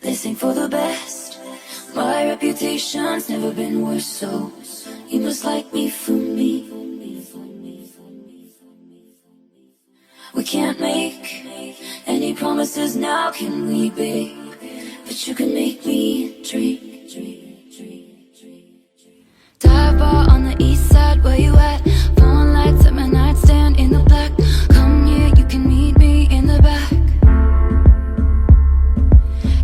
This ain't for the best. My reputation's never been worse, so you must like me for me. We can't make any promises now, can we, babe? But you can make me dream. Dive bar on the east side, where you at? Phone lights at my nightstand in the black. Come here, you can meet me in the back.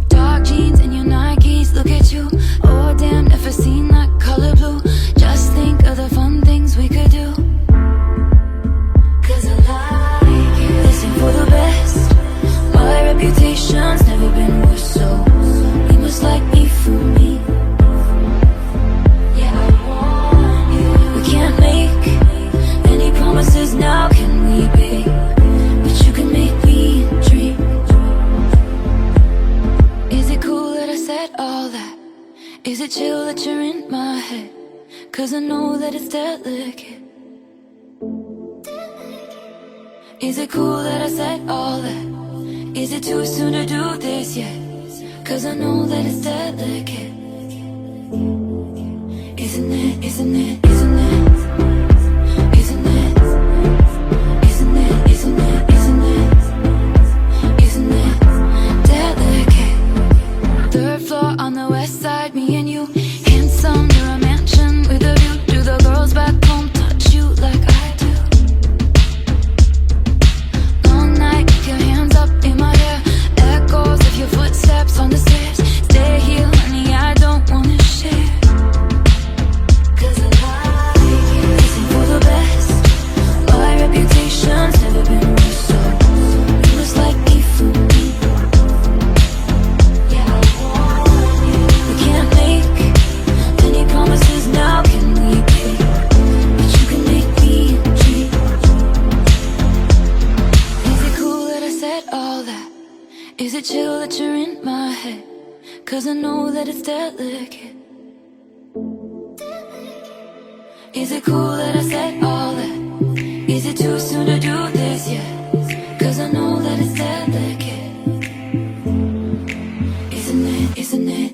Dark jeans and your Nikes, look at you. Oh damn, never seen that color blue. Just think of the fun things we could do. Cause I like you. This ain't for the best. My reputation's never been worse, so you must like me for me. Promises now, can we, babe? But you can make me dream. Is it cool that I said all that? Is it chill that you're in my head? Cause I know that it's delicate. Is it cool that I said all that? Is it too soon to do this yet? Cause I know that it's delicate. Isn't it, isn't it, isn't it? Third floor on the west side, me and you. Handsome, near a mansion with a view. Do the girls back home touch you like I do? Long night, your hands up in my hair. Echoes of your footsteps on the stairs. Stay here, honey, I don't wanna share. Cause I like you. This ain't for the best. My reputation's never been worse, so you must like me for me. Now can we be? But you can make me dream. Is it cool that I said all that? Is it chill that you're in my head? Cause I know that it's delicate. Is it cool that I said all that? Is it too soon to do this yet? Cause I know that it's delicate. Isn't it, isn't it?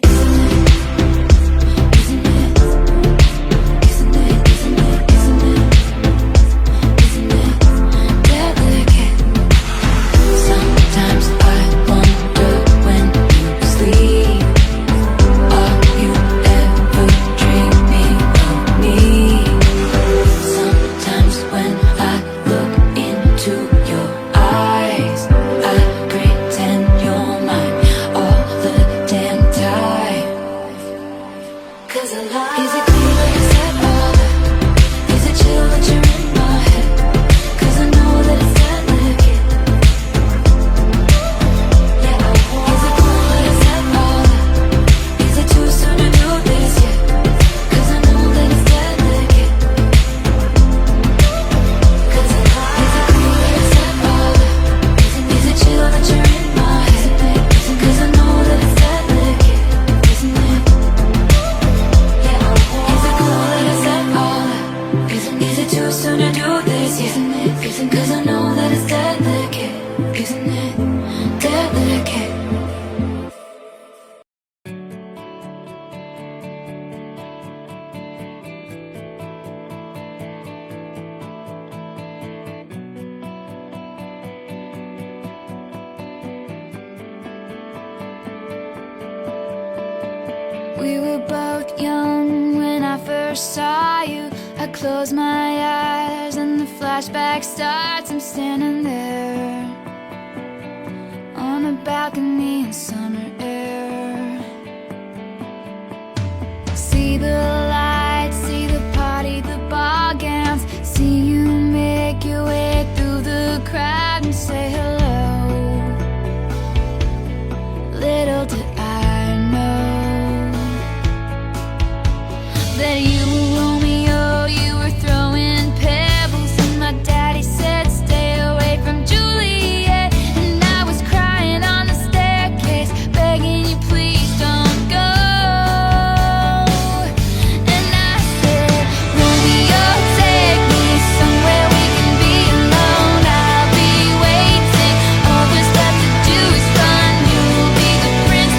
We were both young when I first saw you. I close my eyes and the flashback starts. I'm standing there on a balcony in summer air. See the lights, see the party, the ball gowns. See you make your way through the crowd and say hello. Little did I know that you were Romeo, you were throwing pebbles, and my daddy said stay away from Juliet. And I was crying on the staircase, begging you please don't go. And I said, Romeo, take me somewhere we can be alone. I'll be waiting, all there's left to do is run. You'll be the prince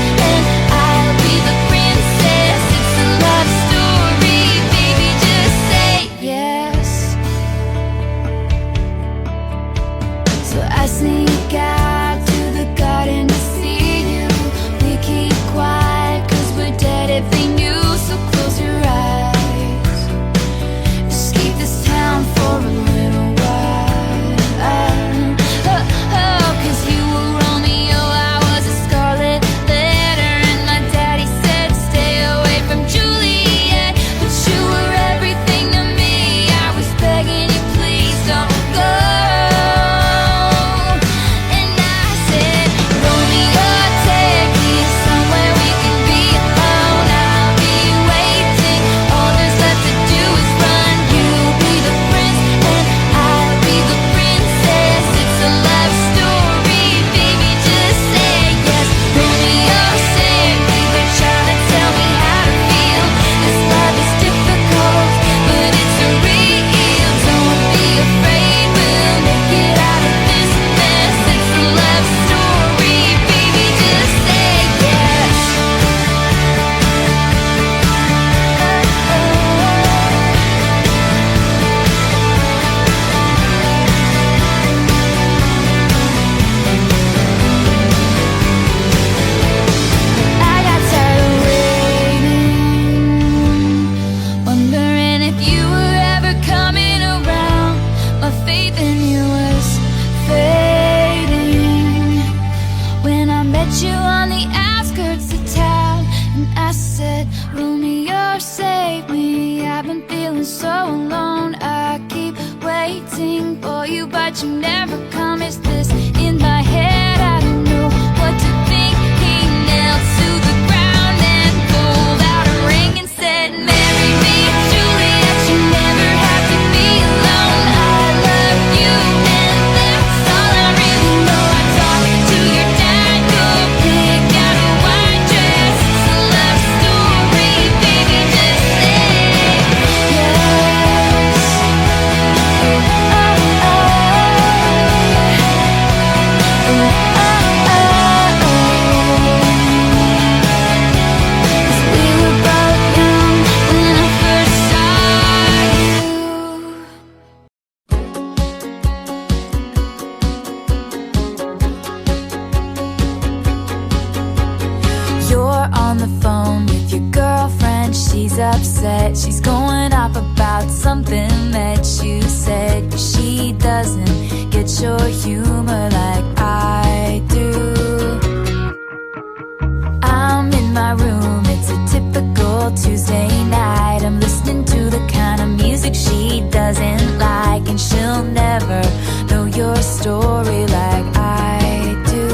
but you never come. Is this in my head? I don't know what to think. He knelt to the ground and pulled out a ring and said, marry me, Juliet, you never have to be alone. I love you and that's all I really know. I talked to your dad, go pick out a white dress. It's a love story, baby, just say yes. We were both young when I first saw you. You're on the phone with your girlfriend. She's upset. She's going off about something that you said. She doesn't get your humor like I do. I'm in my room, it's a typical Tuesday night. I'm listening to the kind of music she doesn't like, and she'll never know your story like I do.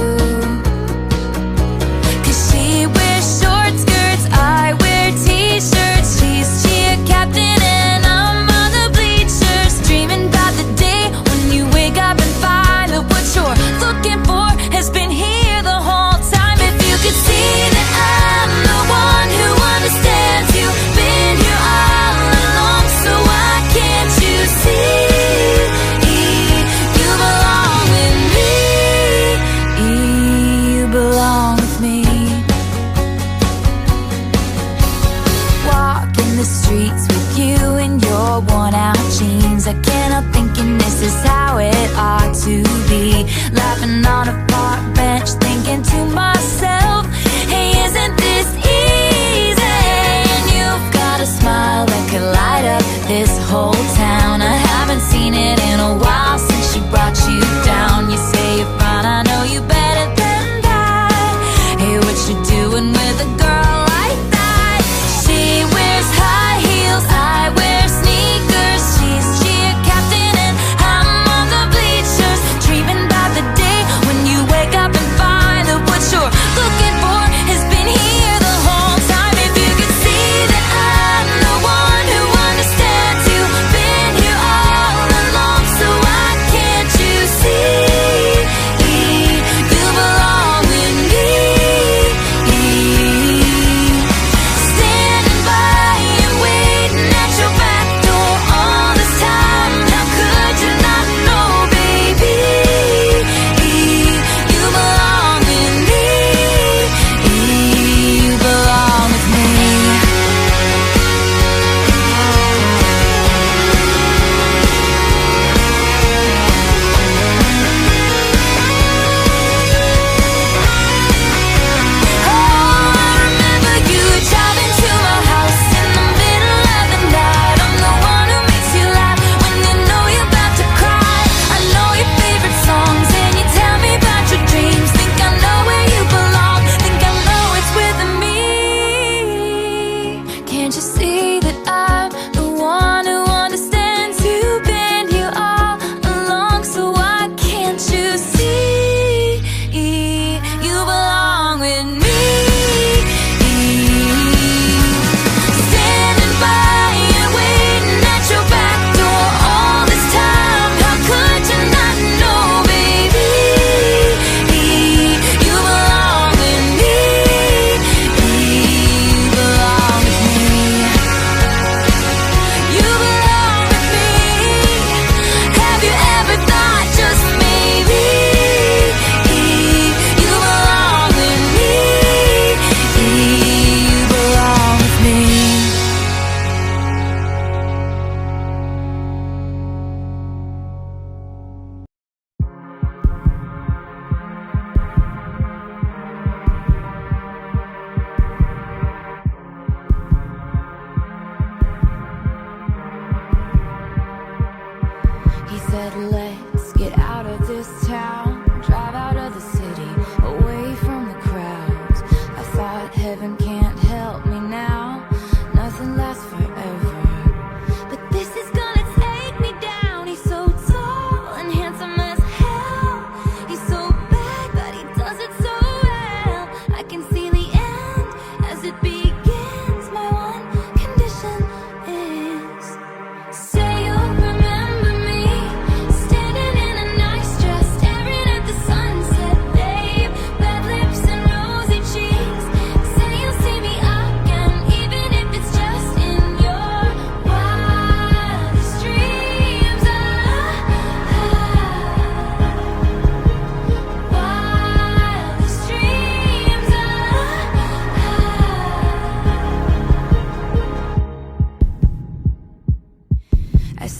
'Cause she wears short skirts, I wear t-shirts. She's cheer captain and I'm on the bleachers, dreaming about the day when you wake up and find that what you're looking for has been here the whole time. If you could see that I'm the one who understands you, been here all along, so why can't you see? You belong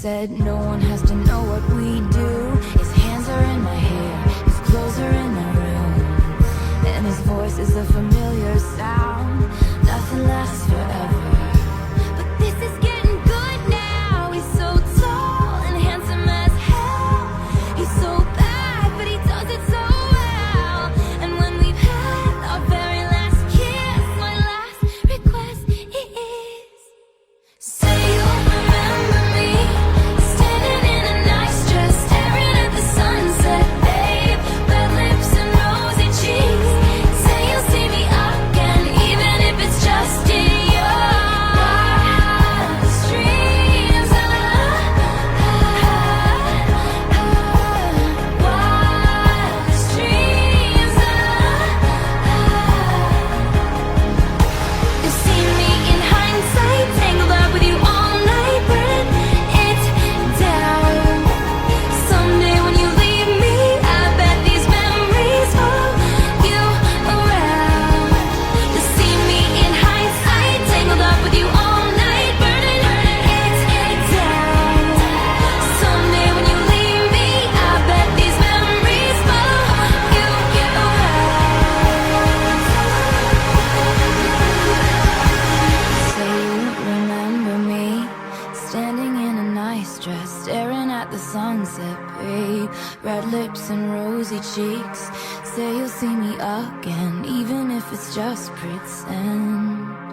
said no one has to know what we do. His hands are in my hair, his clothes are in my room, and his voice is a familiar sound. Nothing lasts forever, but this is getting good now. He's so tall and handsome as hell. He's so bad, but he does it so well. And when we've had our very last kiss, my last request is, say you'll remember me, standing in a nice dress, staring at the sunset, babe. Red lips and rosy cheeks. Say you'll see me again, even if it's just in your wildest dreams. Wildest dreams. You see me in hindsight, tangled up with you all night, burning it down. Someday when you leave me, I bet these memories follow you around. You see me in hindsight, tangled up with you all night, burning it down. Someday when you leave me, I bet these memories follow you around. Say you remember me, standing in a nice dress, staring at the sunset, babe. Red lips and rosy cheeks. Say you'll see me again, even if it's just pretend.